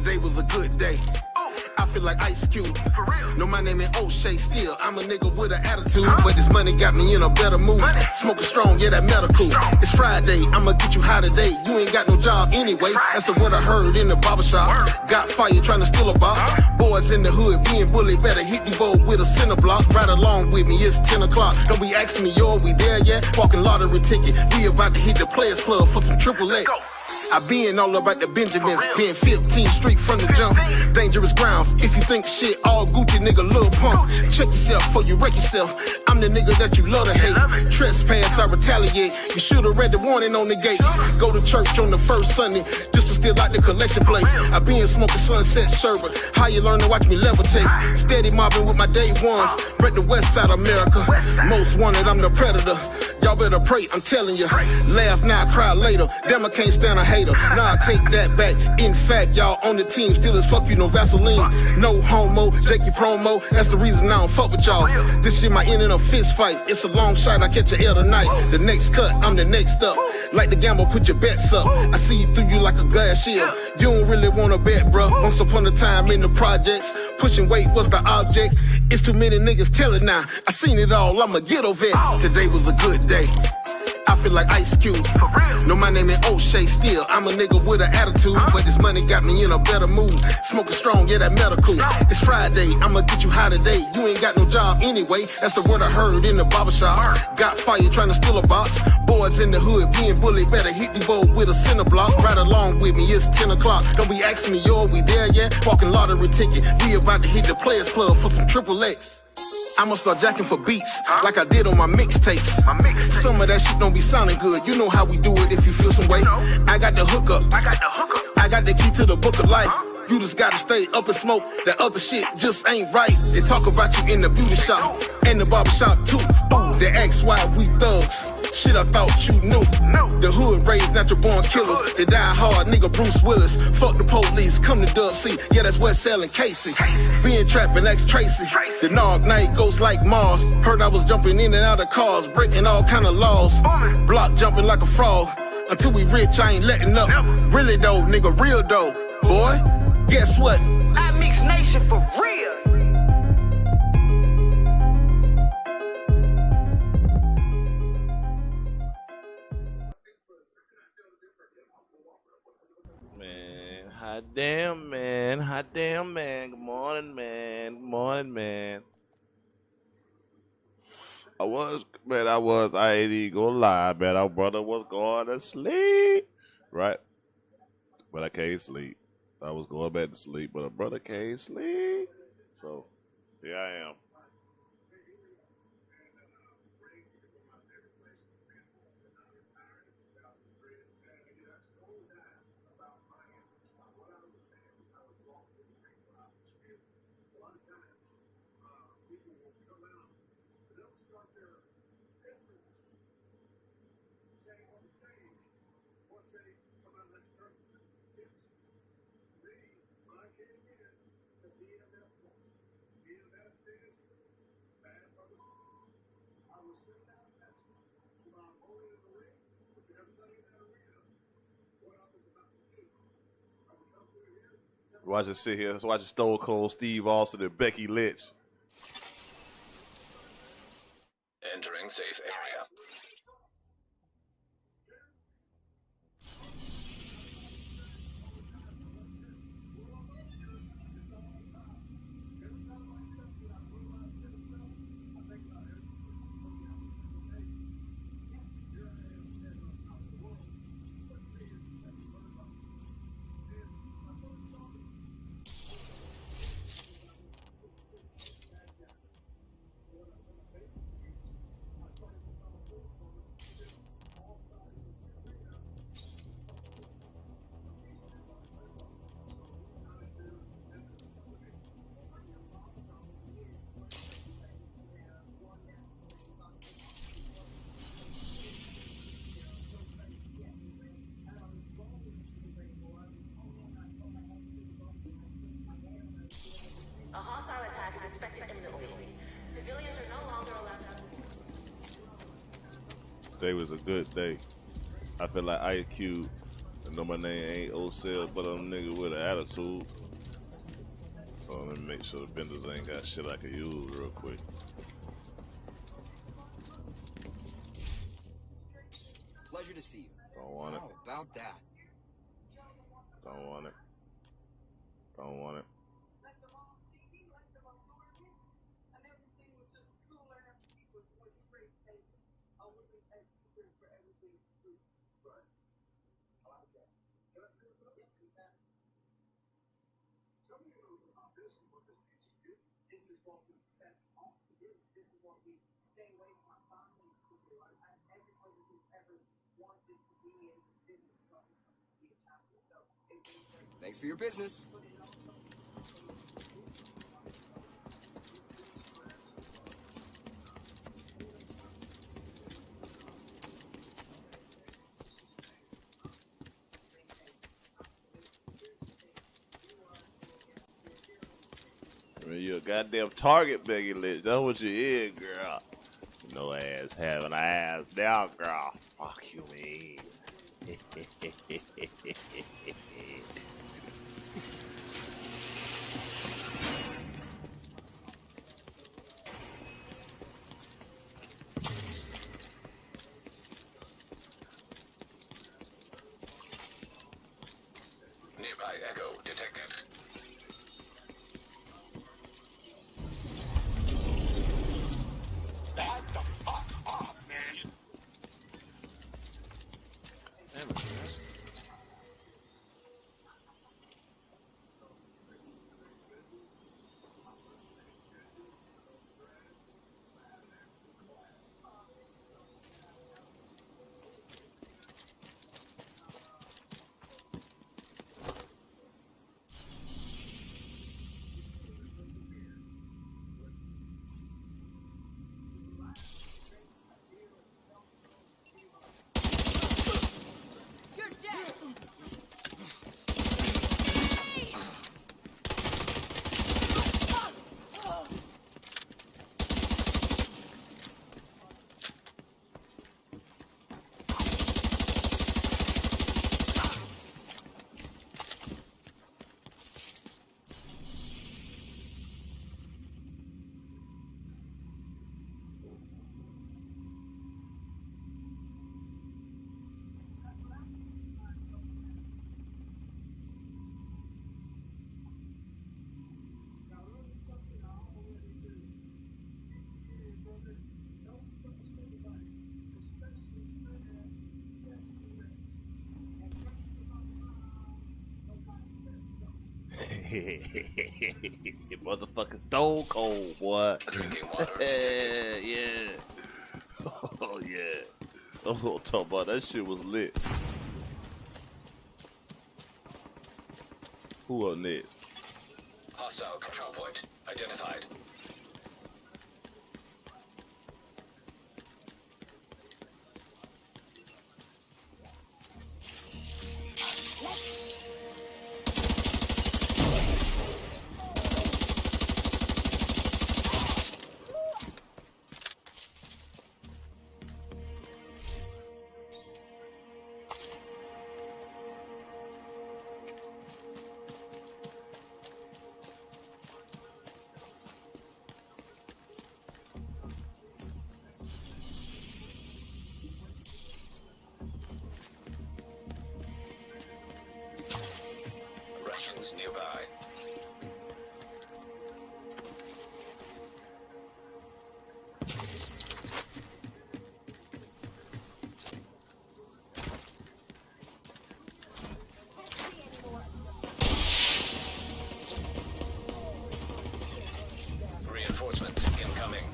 Today was a good day. I feel like Ice Cube. No, my name ain't O'Shea still. I'm a nigga with an attitude, but this money got me in a better mood. Smoking strong, yeah, that medical. It's Friday, I'ma get you high today. You ain't got no job anyway. That's the word I heard in the barbershop. Got fired trying to steal a box. Boys in the hood being bullied, better hit the boat with a center block. Ride along with me, it's 10 o'clock. Don't be asking me, yo, are we there yet? Walking lottery ticket. We about to hit the Players Club for some triple X. I been all about the Benjamins, been 15th Street from the jump. Dangerous grounds, if you think shit all Gucci, nigga, little punk. Check yourself before you wreck yourself. I'm the nigga that you love to hate. Trespass, I retaliate. You should've read the warning on the gate. Go to church on the first Sunday, just to steal out the collection plate. I been smoking Sunset Sherbet. How you learn to watch me levitate? Steady mobbing with my day ones. Break the west side of America. Most wanted, I'm the predator. Y'all better pray, I'm telling you. Laugh now, cry later. Damn, I can't stand a hater. Nah, I take that back. In fact, y'all on the team still as fuck you, no Vaseline. No homo, Jakey promo. That's the reason I don't fuck with y'all. This shit might end in a fist fight. It's a long shot, I catch a L tonight. The next cut, I'm the next up. Like the gamble, put your bets up. I see you through you like a glass shield. You don't really want to bet, bruh. Once upon a time in the projects, pushing weight was the object. It's too many niggas telling now. I seen it all, I'm a ghetto vet. Today was a good day. I feel like Ice Cube. No, my name ain't O'Shea still. I'm a nigga with an attitude, but this money got me in a better mood. Smoking strong, yeah, that medical. It's Friday, I'ma get you high today. You ain't got no job anyway. That's the word I heard in the barbershop. Got fired trying to steal a box. Boys in the hood being bullied, better hit the boat with a center block. Ride along with me, it's 10 o'clock. Don't be asking me, yo, are we there yet? Walking lottery ticket. We about to hit the Players Club for some triple X. I'ma start jacking for beats, like I did on my mixtapes. Some of that shit don't be sounding good. You know how we do it if you feel some way. I got the hookup. I got the key to the book of life. You just gotta stay up and smoke. That other shit just ain't right. They talk about you in the beauty shop and the barbershop too. Ooh, they ask why we thugs. Shit, I thought you knew. The hood raised natural born killers. They die hard, nigga Bruce Willis. Fuck the police, come to Dub C. Yeah, that's West Sell and Casey. Being trapping ex Tracy. The Nog night goes like Mars. Heard I was jumping in and out of cars, breaking all kind of laws. Block jumping like a frog. Until we rich, I ain't letting up. Really though, nigga, real though. Boy, guess what? I mix nation for real. Hot damn, man. Hot damn, man. Good morning, man. Good morning, man. I ain't even gonna lie, man. Our brother was going to sleep, right? But I can't sleep. I was going back to sleep, but a brother can't sleep. So, here I am. Watch us sit here. Let's watch Stone Cold Steve Austin and Becky Lynch. Entering safe area. A hostile attack is expected imminently. Civilians are no longer allowed to... Today was a good day. I feel like IQ I know my name ain't Osel, but I'm a nigga with an attitude. So let me make sure the vendors ain't got shit I can use real quick. Pleasure to see you. Don't want it. How about that? Don't want it. Don't want it. Thanks for your business. I mean, you're a goddamn target, Becky Lynch. That's what you is, girl. No ass having ass down, girl. Fuck you, mean. Nearby echo detected. Back the fuck off, man. Damn it, man. You motherfucking stone cold, boy. Drinking water detected. Yeah. Oh, yeah. Oh, talk about that shit was lit. Who up next? Hostile control point identified. Russians nearby. Reinforcements incoming.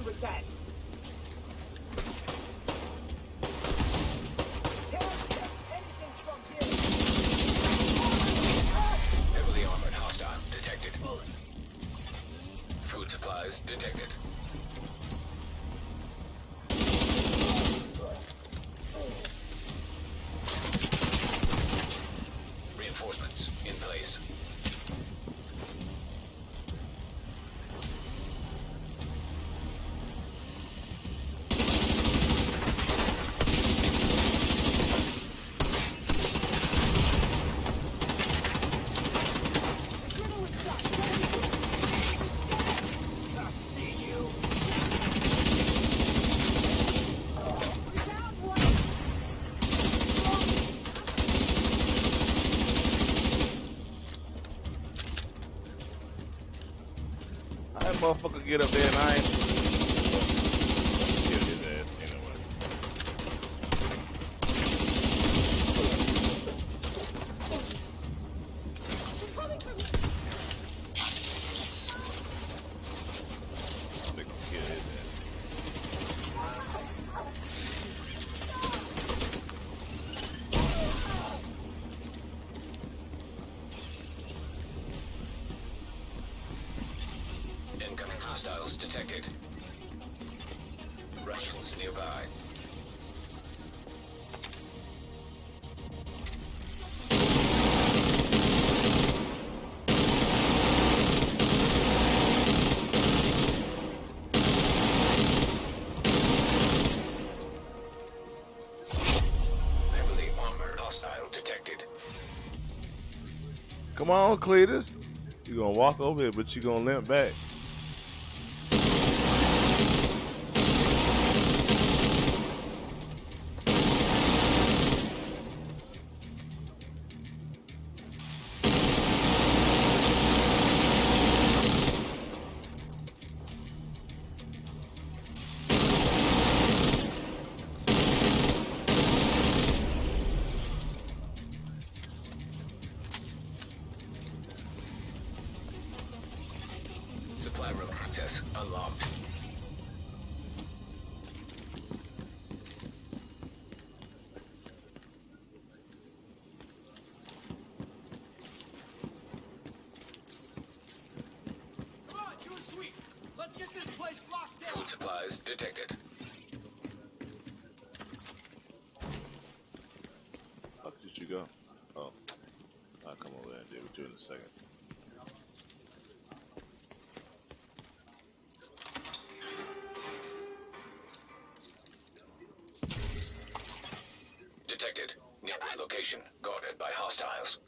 with that. Heavily armored hostile detected. Food supplies detected. Reinforcements in place. That motherfucker get up there and I ain't. Get his ass anyway. They gonna kill his ass. Incoming hostiles detected. Russians nearby. Heavily armored hostile detected. Come on, Cletus. You gonna walk over it, but you gonna limp back. Supply room access unlocked. Come on, do a sweep. Let's get this place locked down. Food supplies detected. Fuck did you go? Oh. I'll come over there and deal with you in a second. Detected. Nearby location guarded by hostiles.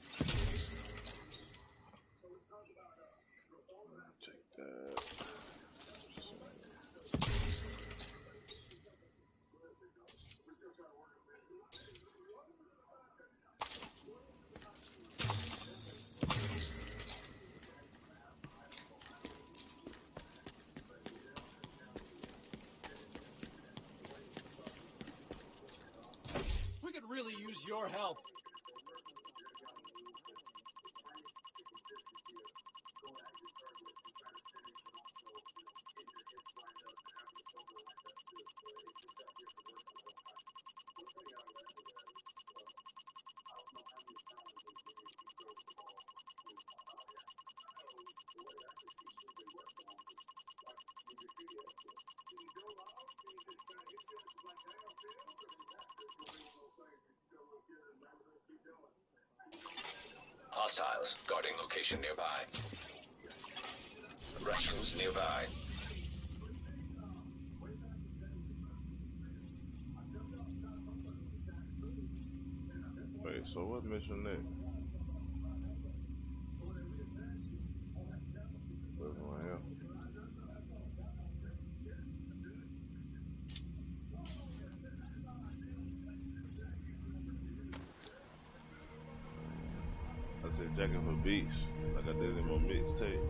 Take that. We could really use your help. Hostiles guarding location nearby. Russians nearby. Wait, so what mission next? This one here. I said jacking for beats, like I did in my mixtape.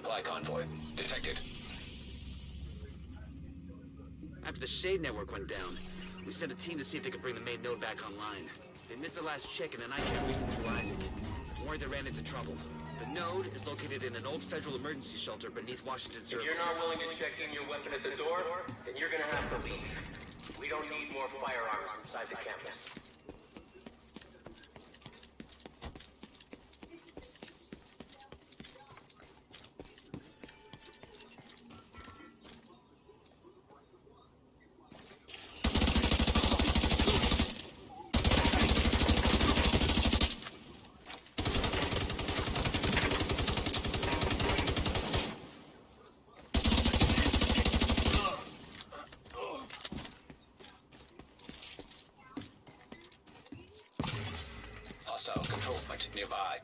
supply convoy. Detected. After the Shade network went down, we sent a team to see if they could bring the main node back online. They missed the last check and then I can't reach them through Isaac. I'm worried they ran into trouble. The node is located in an old federal emergency shelter beneath Washington If Circle. you're not willing to check in your weapon at the door, then you're gonna have to leave. We don't need more firearms inside the campus. Hostile control point nearby.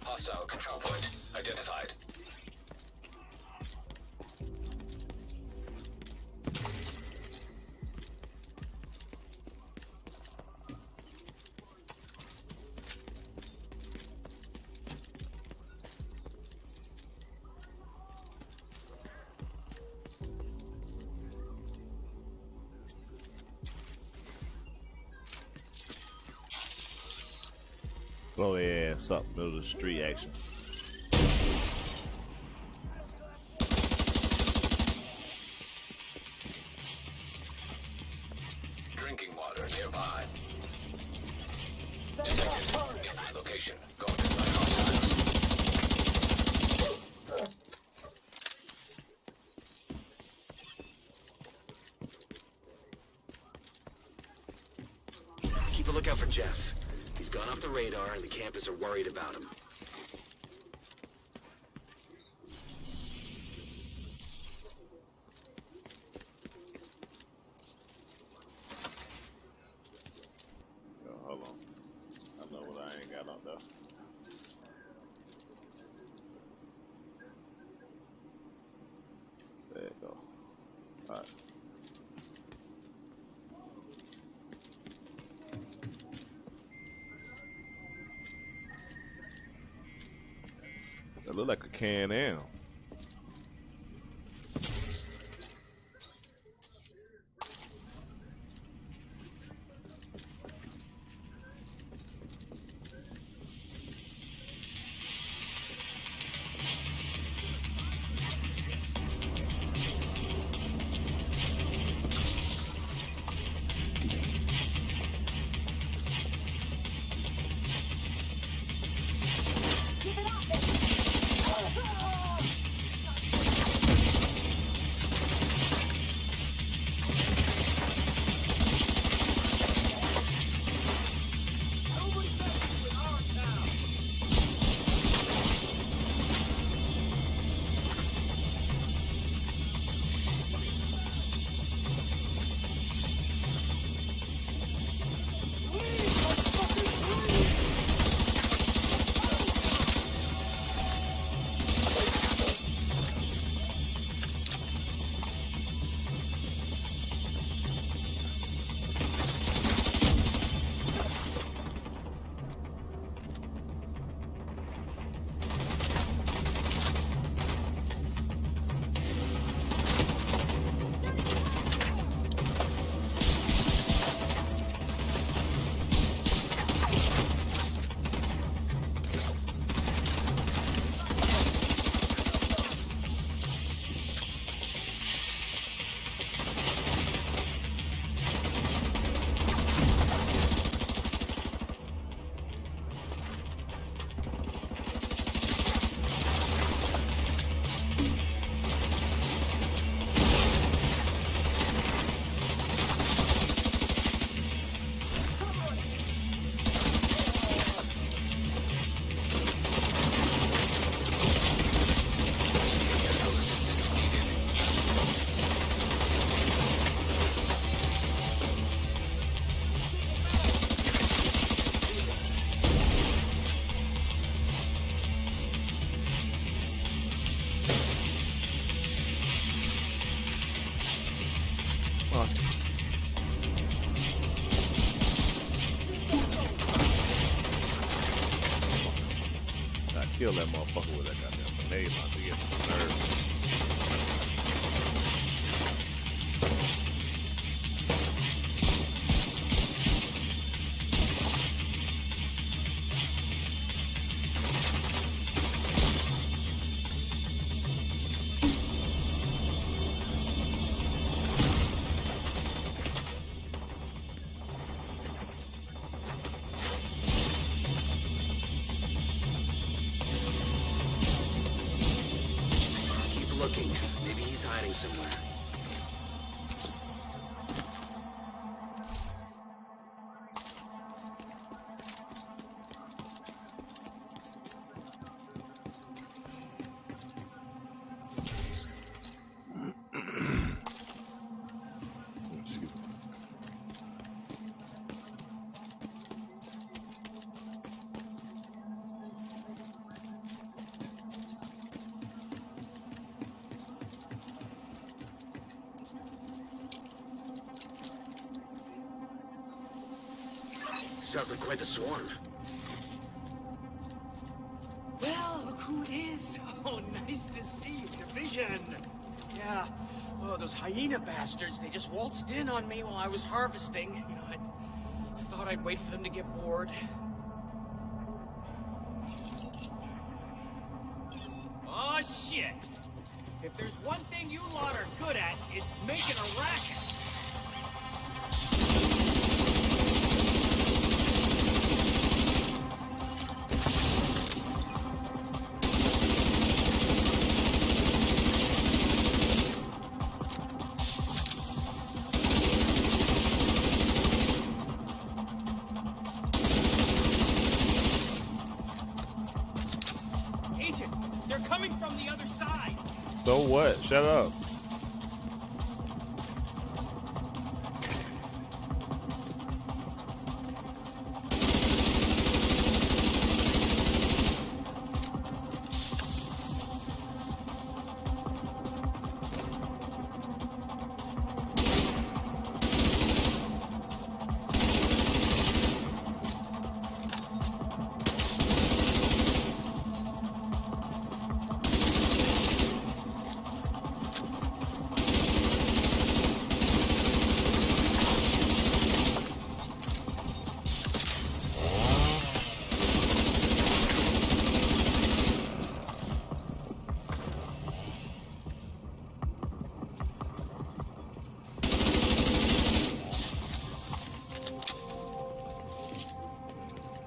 Hostile control point identified. Blow their ass up, middle of the street action. Drinking water nearby. Detected. In location. Guarded by hostiles. Keep a lookout for Jeff. He's gone off the radar and the campus are worried about him. Yo, hold on. I know what I ain't got on there. There you go. Alright. That look like a Can-Am. kill that motherfucker with that goddamn grenade launcher. Get on my nerves. Looking. Maybe he's hiding somewhere. Sounds like quite the swarm. Well, look who it is. Oh, nice to see you, Division. Yeah. Oh, those hyena bastards, they just waltzed in on me while I was harvesting. You know, I thought I'd wait for them to get bored. Oh, shit. If there's one thing you lot are good at, it's making a racket. They're coming from the other side. So what? Shut up.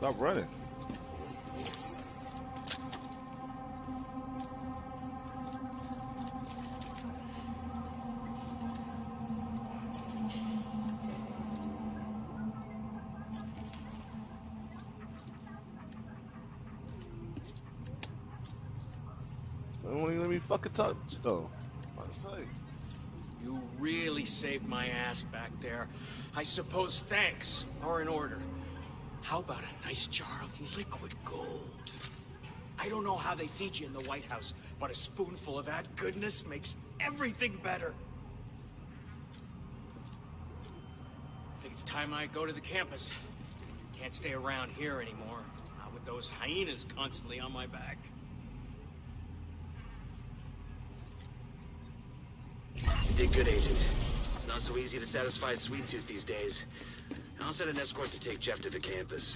Stop running. Don't even let me fucking talk. Oh, what say? You really saved my ass back there. I suppose thanks are in order. How about a nice jar of liquid gold? I don't know how they feed you in the White House, but a spoonful of that goodness makes everything better. I think it's time I go to the campus. Can't stay around here anymore, not with those hyenas constantly on my back. You did good, Agent. It's not so easy to satisfy a sweet tooth these days. I'll send an escort to take Jeff to the campus.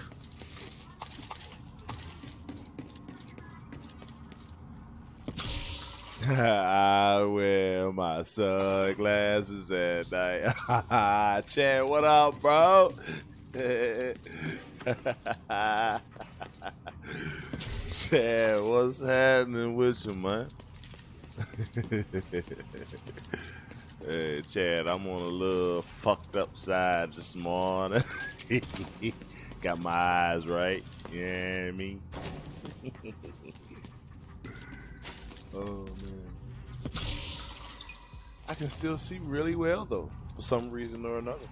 I wear my sunglasses at night. Chad, what up, bro? Chad, what's happening with you, man? Hey, Chad, I'm on a little fucked up side this morning. Got my eyes right. You know what I mean? Oh, man. I can still see really well, though, for some reason or another.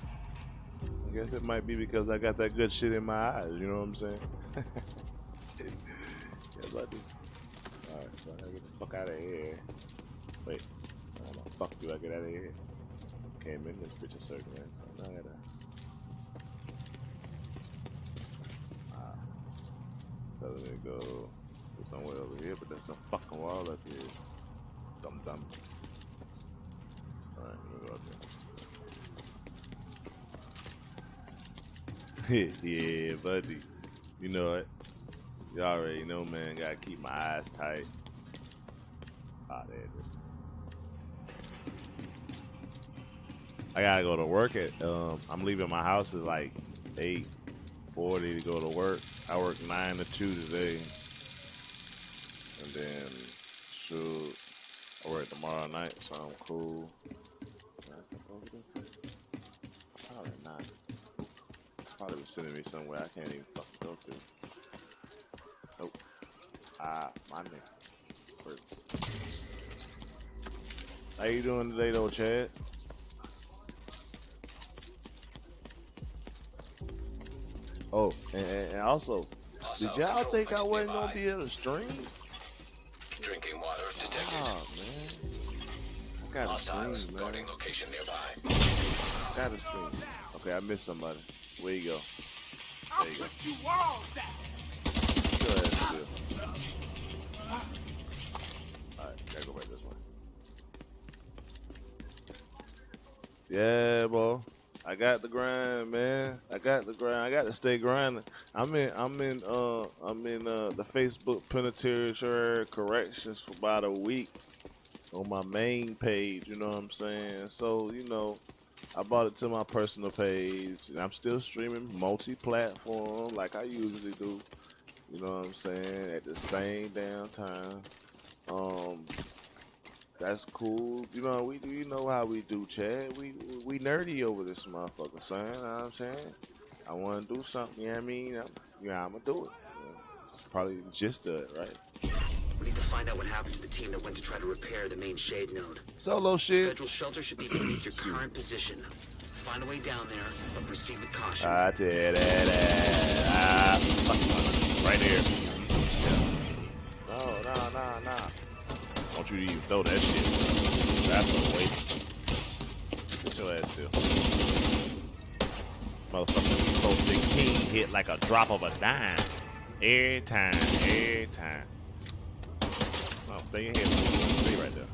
I guess it might be because I got that good shit in my eyes, you know what I'm saying? Yes, I do. Alright, so I gotta get the fuck out of here. Wait. How the fuck do I get out of here? Came in this bitch a certain way, so now I gotta. So there we go. There's somewhere over here, but there's no fucking wall up here. Dumb. Alright, we'll go up there. Yeah, buddy. You know it. You already know, man. Gotta keep my eyes tight. Ah, there it is. I gotta go to work at. I'm leaving my house at like 8:40 to go to work. I work 9 to 2 today, and then shoot, I work tomorrow night, so I'm cool. Probably not. Probably was sending me somewhere I can't even fucking go to. Nope. My name. How you doing today, though, Chad? Oh, and also, did y'all think I wasn't gonna be able to stream? Drinking water detected. Oh man, I gotta stream, man. Guarding location nearby. Gotta stream. Okay, I missed somebody. Where you go? There you go. Go ahead, still. Alright, gotta go back this way. Yeah, boy. I got the grind, man. I got the grind. I got to stay grinding. I'm in the Facebook penitentiary corrections for about a week on my main page. You know what I'm saying? So you know, I brought it to my personal page, and I'm still streaming multi-platform like I usually do. You know what I'm saying? At the same damn time. That's cool. You know, you know how we do, Chad. We nerdy over this motherfucker, son. You know what I'm saying? I want to do something, you know what I mean? I'm going to do it. It's probably the gist of it, right? We need to find out what happened to the team that went to try to repair the main shade node. Solo shit. Federal shelter should be beneath your current position. Find a way down there, but proceed with caution. I tell you that. Right here. Yeah. No. Don't you even throw that shit. That's a waste. Get your ass still. Motherfucker, so the king hit like a drop of a dime. Every time. Oh, stay in here. Stay right there.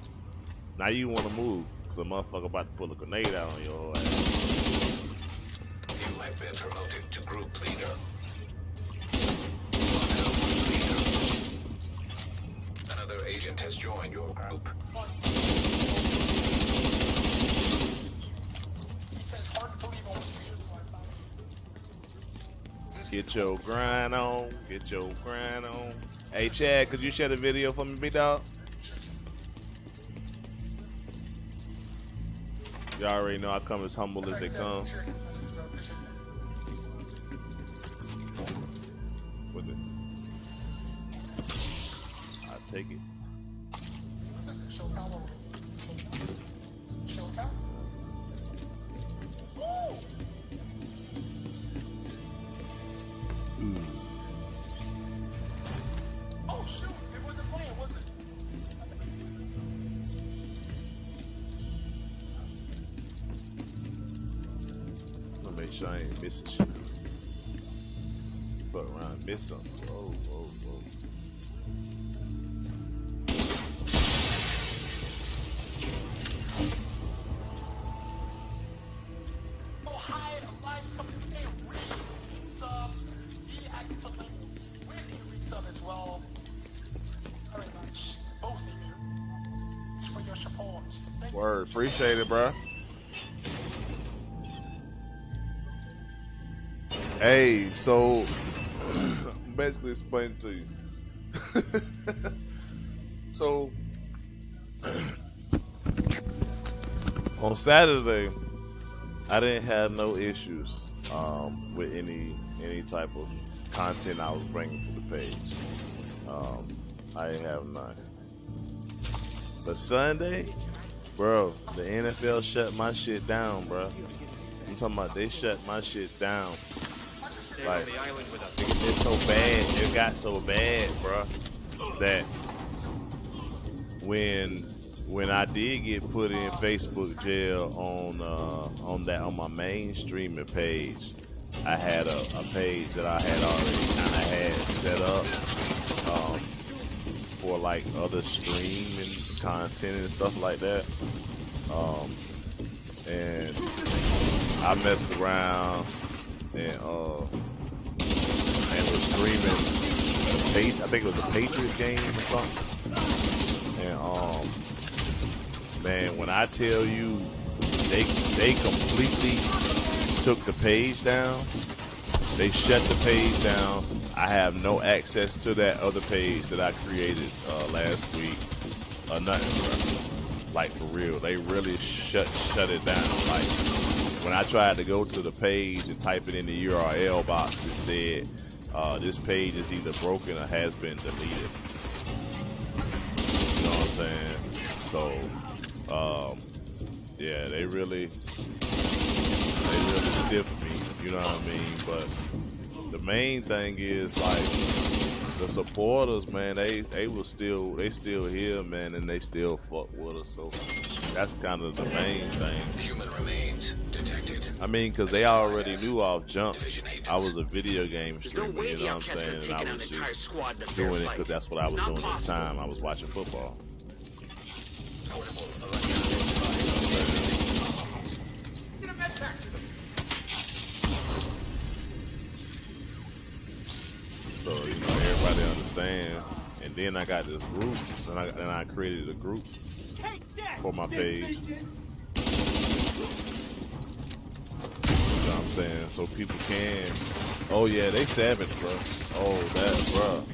Now you want to move. The motherfucker about to pull a grenade out on your ass. You have been promoted to group leader. Another agent has joined your group. Get your grind on. Hey, Chad, could you share the video for me, big dog? Y'all already know I come as humble as they come. With it. I'll take it. Oh shoot, it wasn't playing, was it? I'm gonna make sure I ain't missing shit. Fuck around and miss something. Whoa. Oh hi, live stuff. Hey, resubs, Z excellent. Really resub as well. Very much. Both of you. It's for your support. Thank you. Word, appreciate it, bro. Hey, so basically explain to you. So on Saturday, I didn't have no issues with any type of content I was bringing to the page. I didn't have none. But Sunday, bro, the NFL shut my shit down, bro. I'm talking about they shut my shit down. Like, it's so bad. It got so bad, bro, that when I did get put in Facebook jail on my main streaming page, I had a page that I had already kind of had set up for like other streaming content and stuff like that. And I messed around and was streaming I think it was a Patriots game or something. And man, when I tell you they completely took the page down, they shut the page down. I have no access to that other page that I created last week or nothing, bro. Like for real, they really shut it down. Like when I tried to go to the page and type it in the URL box, it said this page is either broken or has been deleted. You know what I'm saying? So yeah, they really stiffed me. You know what I mean? But the main thing is like the supporters, man. They still here, man, and they still fuck with us. So that's kind of the main thing. Human remains detected. I mean, because they already knew off jump I was a video game streamer. You know what I'm saying? And I was just doing it because that's what I was doing at the time. I was watching football. So, you know, everybody understand. And then I got this group, and I created a group for my page. You know what I'm saying? So people can, oh yeah, they savage, bro. Oh, that, bro.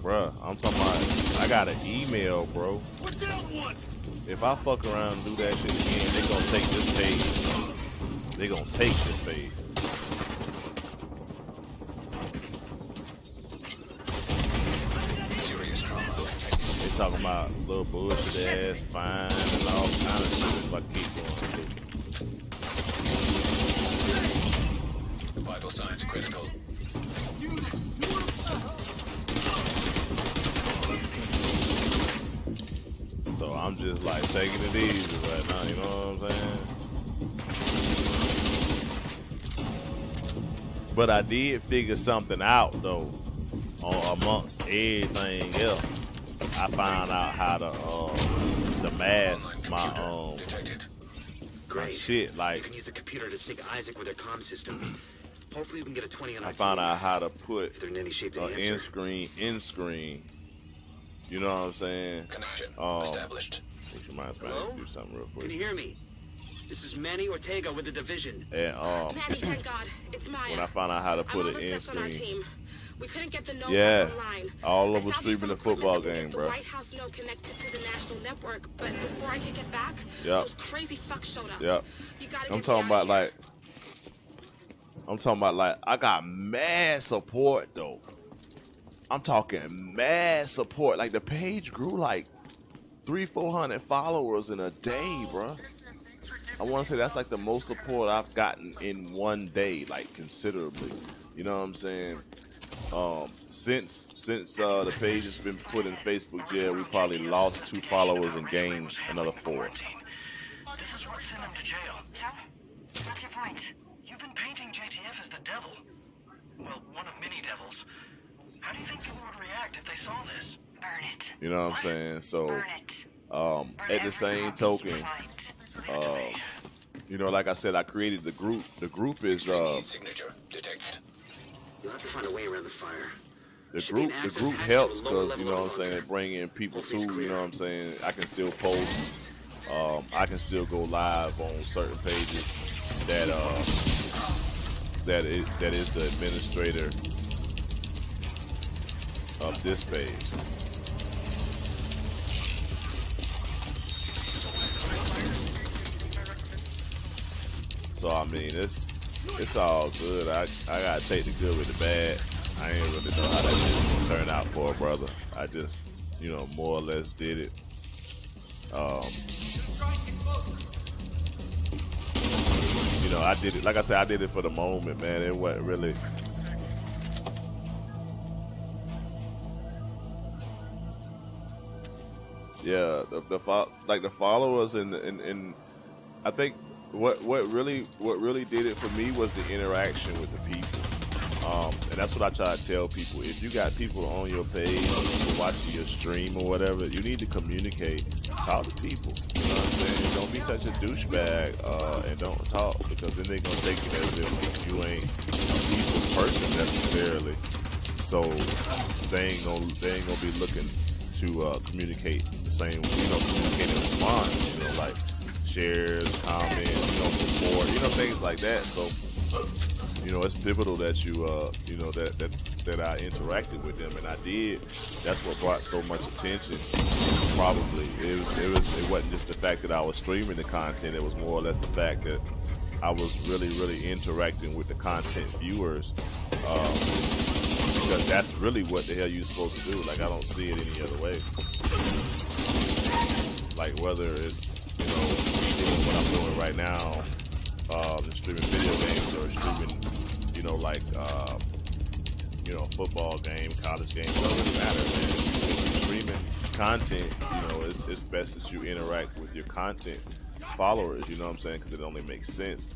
Bruh, I'm talking about, I got an email, bro. If I fuck around and do that shit again, they gonna take this page. They gonna take this page. They talking about little bullshit ass fine and all kind of shit if I keep going too. Vital signs critical. So I'm just like taking it easy right now, you know what I'm saying? But I did figure something out though, amongst everything else. I found out how to mask my shit. Like, you can use the computer to sync Isaac with their comm system. Hopefully we can get a 20 on our I found out how to put if they're in any shape to answer. in screen. You know what I'm saying? Connection established. Which reminds me, I need to do something real quick. Can you hear me? This is Manny Ortega with the division. And Manny, thank God. It's Maya. when I found out how to put it in in screen. We couldn't get the node online. All over streaming the football game, bro. The White House node connected to the national network, but before I could get back, yep. those crazy fucks showed up. Yep. You gotta I'm talking about like I got mad support though. I'm talking mad support. Like the page grew like 300-400 followers in a day, bro. I want to say that's like the most support I've gotten in one day, like considerably. You know what I'm saying? Since the page has been put in Facebook jail, we probably lost 2 followers and gained another 4. This is what sent him to jail. So, what's your point? You've been painting JTF as the devil. Well, one of many devils. How do you think people would react if they saw this? Burn it. You know what I'm saying? So, Burn it. at the same token, you know, like I said, I created the group. The group is signature detected. You'll have to find a way around the fire. The group helps because, you know what I'm saying, they bring in people too, you know what I'm saying. I can still post, I can still go live on certain pages that is the administrator of this page. So I mean, it's all good. I gotta take the good with the bad. I ain't really know how that shit turned out for a brother. I just, you know, more or less did it. You know, I did it. Like I said, I did it for the moment, man. It wasn't really. Yeah, the followers and I think what really did it for me was the interaction with the people. And that's what I try to tell people. If you got people on your page, people watching your stream or whatever, you need to communicate. Talk to people. You know what I'm saying? Don't be such a douchebag and don't talk, because then they're gonna take it as if you ain't a peaceful person necessarily. So they ain't gonna be looking to communicate the same, communicate and respond, like shares, comments, support, things like that. So, it's pivotal that you, that I interacted with them, and I did. That's what brought so much attention. Probably it wasn't just the fact that I was streaming the content. It was more or less the fact that I was really, really interacting with the content viewers. Because that's really what the hell you're supposed to do. Like, I don't see it any other way. Like, whether it's, doing what I'm doing right now, streaming video games, or streaming, a football game, college game, it doesn't really matter, man. If you're streaming content, it's best that you interact with your content followers, you know what I'm saying? Because it only makes sense.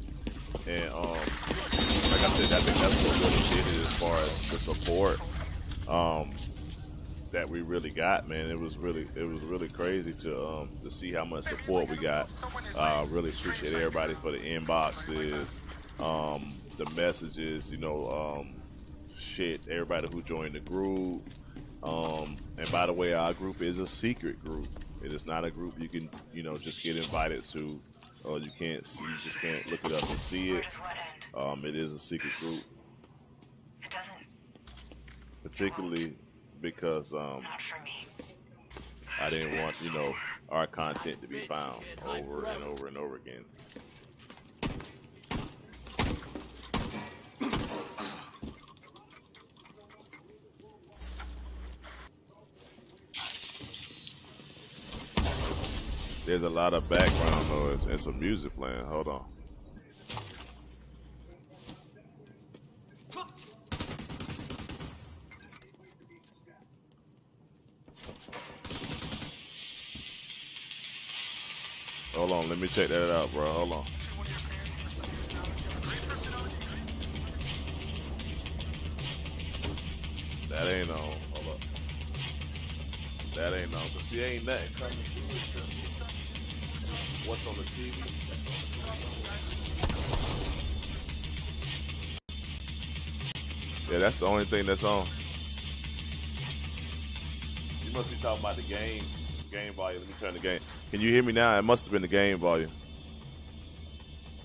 And, like I said, I think that's what really did it as far as the support that we really got, man. It was really crazy to see how much support we got. Really appreciate everybody for the inboxes, the messages, everybody who joined the group. And by the way, our group is a secret group. It is not a group you can, just get invited to, or you just can't look it up and see it. It is a secret group, particularly because I didn't want our content to be found over and over and over again. There's a lot of background noise and some music playing. Hold on. Hold on, let me check that out, bro. Hold on. That ain't on. Hold up. That ain't on. But see, ain't nothing coming through. What's on the TV? Yeah, that's the only thing that's on. You must be talking about the game volume. Let me turn the game. Can you hear me now? It must have been the game volume.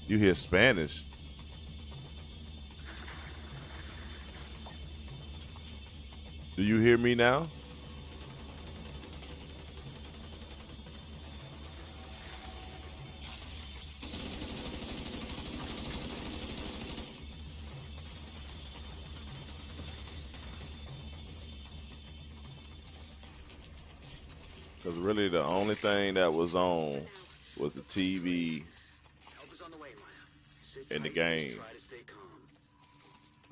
You hear Spanish? Do you hear me now? Because really the only thing that was on was the TV and the game.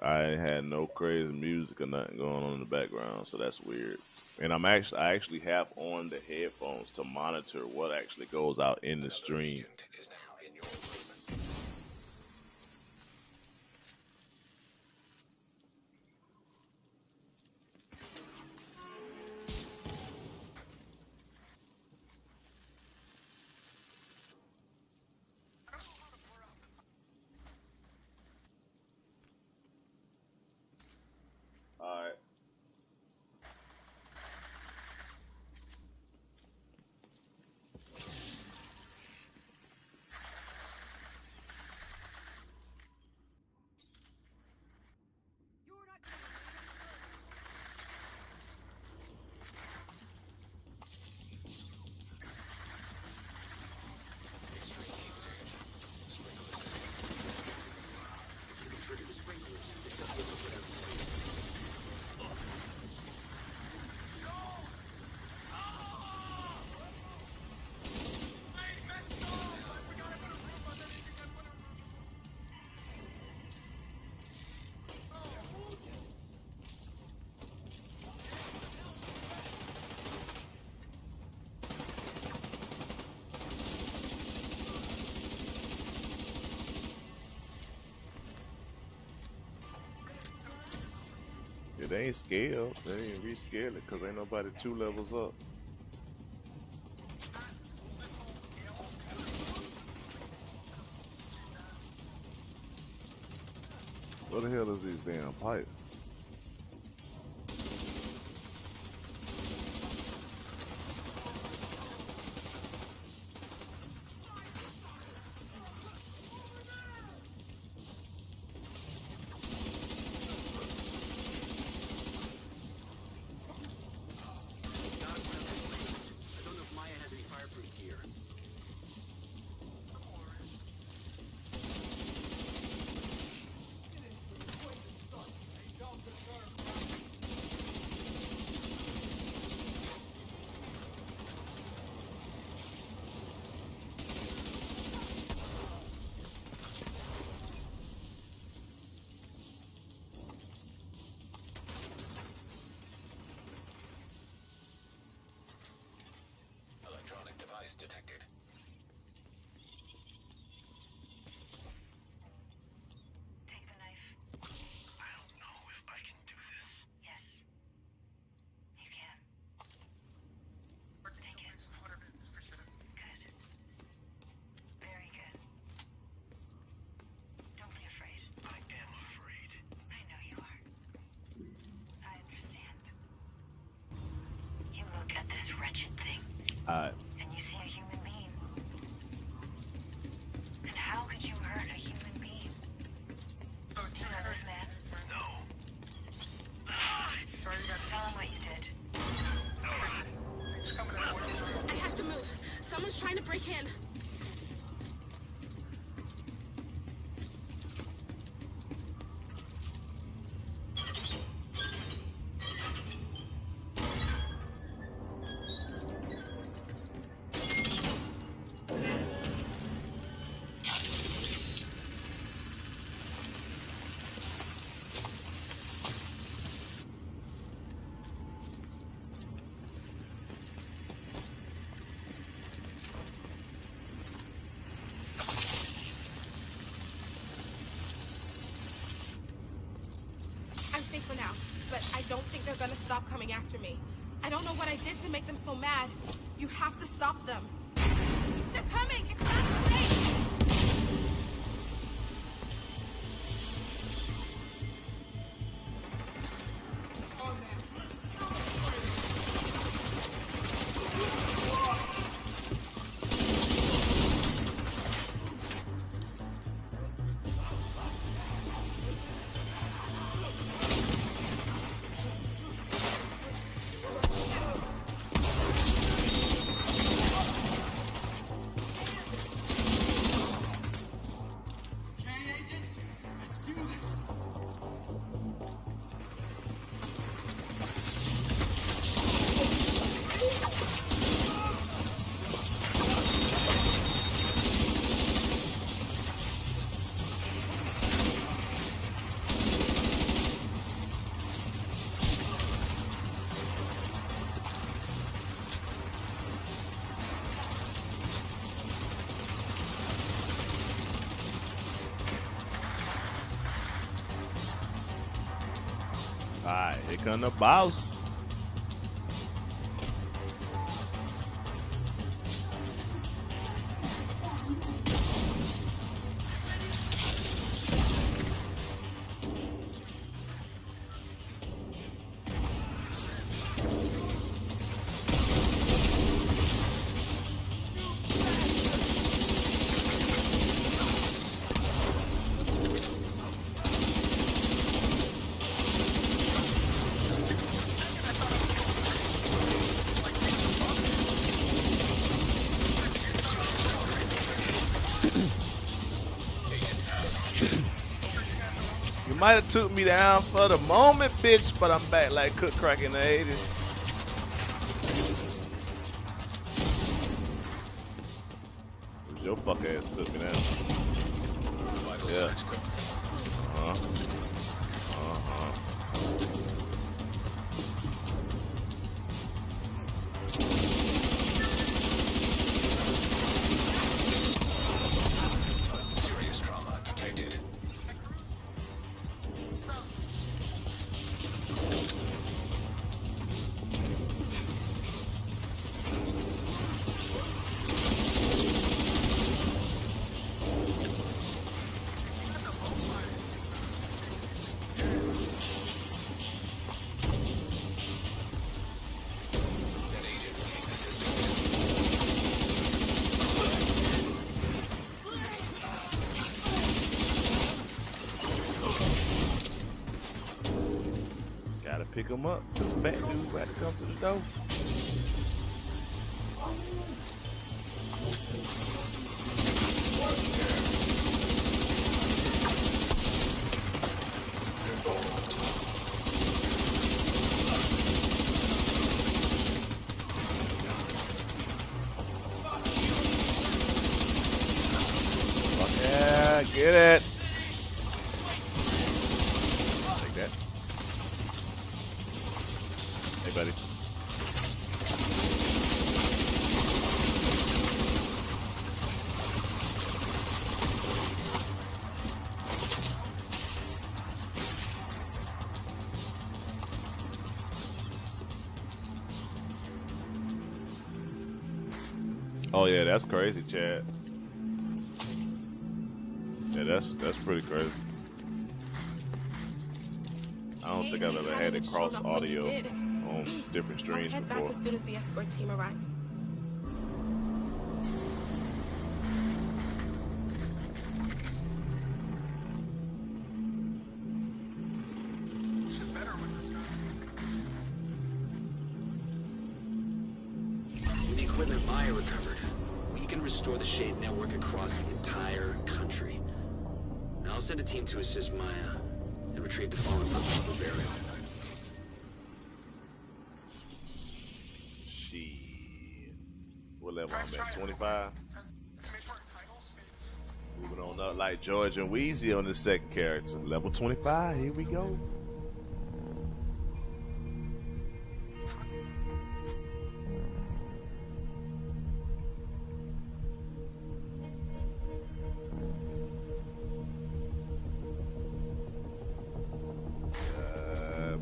I ain't had no crazy music or nothing going on in the background, so that's weird. And I actually have on the headphones to monitor what actually goes out in the stream. Alright. Yeah, they ain't scaled. They ain't rescaled it because ain't nobody 2 levels up. What the hell is these damn pipes? Electronic device detected. Take the knife. I don't know if I can do this. Yes. You can. Take it. Good. Very good. Don't be afraid. I am afraid. I know you are. I understand. You look at this wretched thing. Alright. And you see a human being. And how could you hurt a human being? Oh, it's You know this man? No. Sorry, you got Tell him what you did. It's coming at voice. I have to move. Someone's trying to break in. I'm safe for now, but I don't think they're gonna stop coming after me. I don't know what I did to make them so mad. You have to stop them. They're coming! It's not safe! Alright, here come the boss. You might have took me down for the moment, bitch, but I'm back like Cook Crack in the 80s. Your fuck ass took me down. Yeah. Serious trauma detected. Gotta pick him up. This fat dude got to come to the door. Yeah, get it. Take that. Hey, buddy. Oh yeah, that's crazy, Chad. Yeah, that's pretty crazy. I don't think I've ever had it cross audio on different streams I'll head before. back as soon as the escort team arrives. Shit better with this guy. With the equipment Maya recovered, we can restore the Shade network across the entire country. I'll send a team to assist Maya and retrieve the fallen for burial. Shit. What level I'm at? 25? Moving on up like George and Wheezy on the second character. Level 25. Here we go.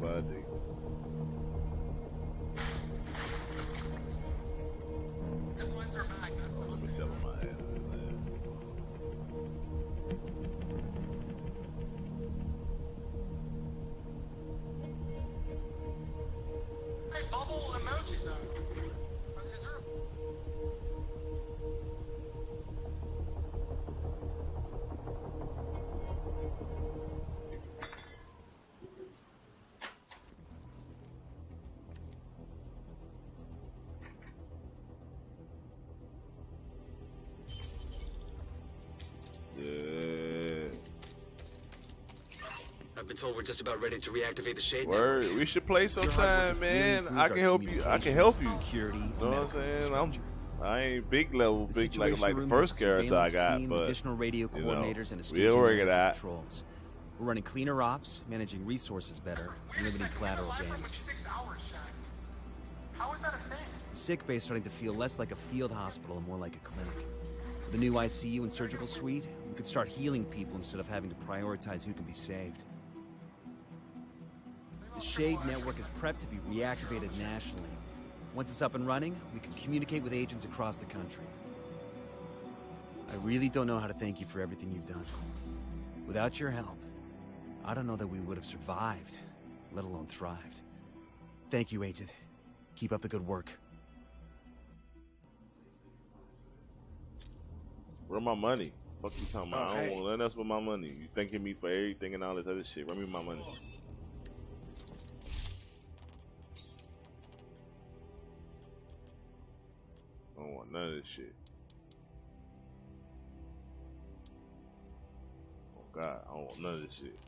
Buddy. Let me tell him my ass. Hey, bubble emoji though. Is there I've been told we're just about ready to reactivate the Shade Word, network. we should play sometime, man. I can help you. I can help you. Security, You know what I'm saying? I ain't big level, The big like Situation the Room first has a character I surveillance got, team, but additional radio you know, coordinators and a we'll staging work it area for out. patrols. We're running cleaner ops, managing resources better, and limiting collateral damage. 6 hours, Shaq? How is that a thing? The sick bay is starting to feel less like a field hospital and more like a clinic. With the new ICU and surgical suite, we could start healing people instead of having to prioritize who can be saved. The Shade network is prepped to be reactivated nationally. Once it's up and running, we can communicate with agents across the country. I really don't know how to thank you for everything you've done. Without your help, I don't know that we would have survived, let alone thrived. Thank you, Agent. Keep up the good work. Where my money? Fuck you talking about? I don't want nothing else with my money. You thanking me for everything and all this other shit. Run me my money. I don't want none of this shit. Oh God, I don't want none of this shit.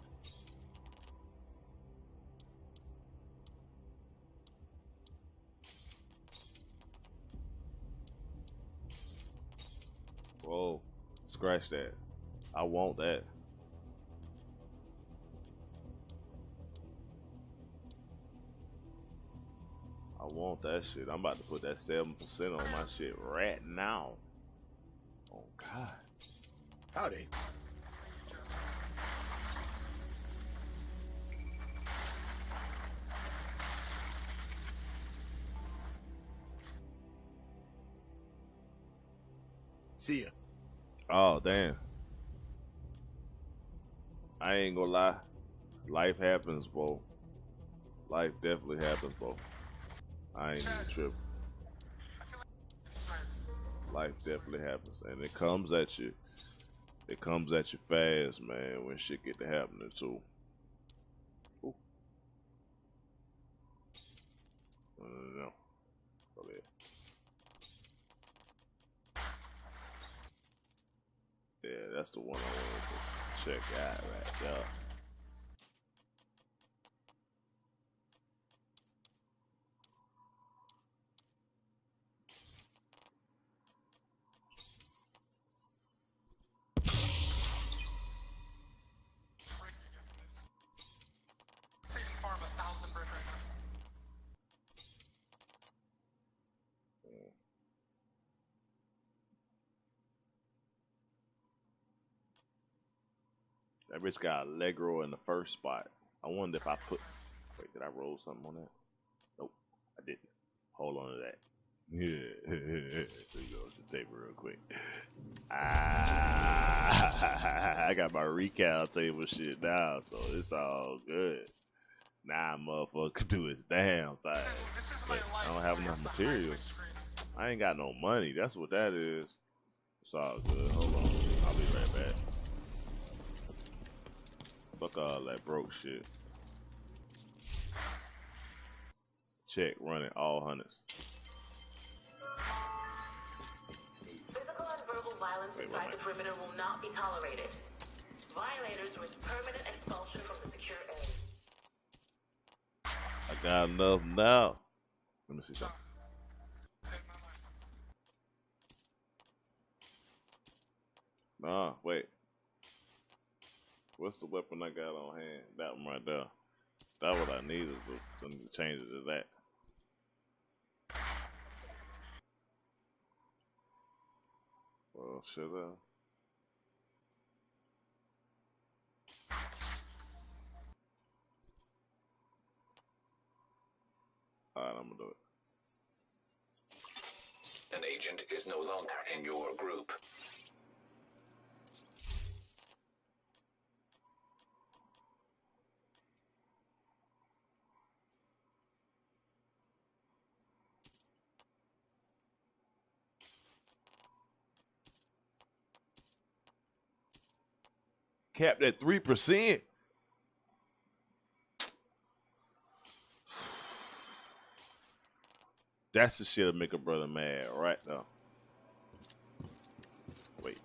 Whoa, scratch that. I want that. I want that shit. I'm about to put that 7% on my shit right now. Oh God. Howdy. See ya. Oh damn. I ain't gonna lie. Life happens, bro. Life definitely happens, bro. I ain't even tripping. Life definitely happens, and it comes at you. It comes at you fast, man. When shit get to happening too. Ooh. No. Okay. Yeah, that's the one I wanted to check out right there. Saving farm 1,000 brick right now. That bitch got Allegro in the first spot. I wonder if I put. Wait, did I roll something on that? Nope, I didn't. Hold on to that. Yeah, there you go. It's the tape real quick. I got my recount table shit now, so it's all good. Now, motherfucker, do his damn thing. But I don't have enough materials. I ain't got no money. That's what that is. It's all good. Hold on. I'll be right back. Fuck all that broke shit. Check, running all hundreds. Physical and verbal violence inside the perimeter will not be tolerated. Violators risk permanent expulsion from the secure area. I got enough now. Let me see something. Nah, wait. What's the weapon I got on hand? That one right there. That's what I need is to change it to that. Well, should I? Alright, I'm gonna do it. An agent is no longer in your group. Capped at 3%. That's the shit'll make a brother mad right now. Wait.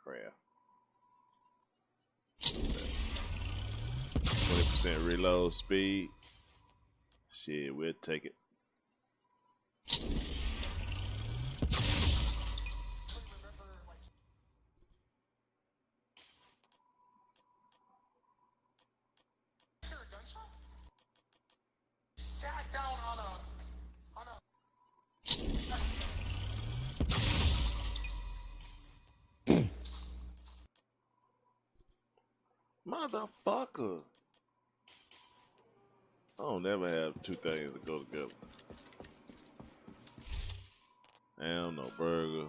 Crap. 20% reload speed. Shit, we'll take it. Sat down on a Motherfucker. I don't never have two things that go together. Ham, no burger.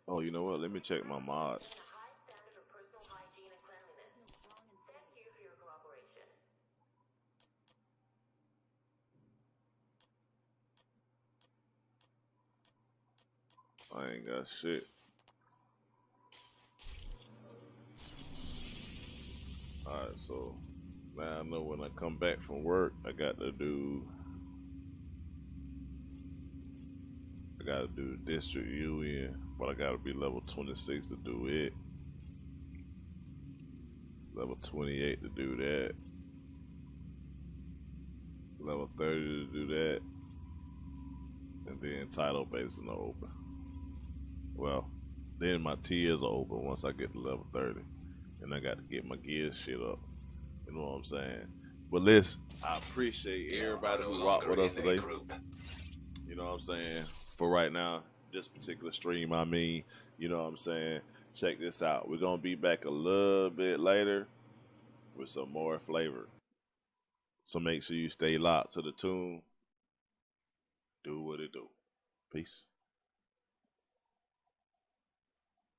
Oh, you know what? Let me check my mods. I ain't got shit. Alright, so now I know when I come back from work, I got to do District Union, but I gotta be level 26 to do it. Level 28 to do that. Level 30 to do that. And then title base is open. Well, then my tiers are open once I get to level 30. And I got to get my gear shit up. You know what I'm saying? But listen, I appreciate everybody who rocked with us today. You know what I'm saying? For right now, this particular stream, I mean, you know what I'm saying? Check this out. We're going to be back a little bit later with some more flavor. So make sure you stay locked to the tune. Do what it do. Peace.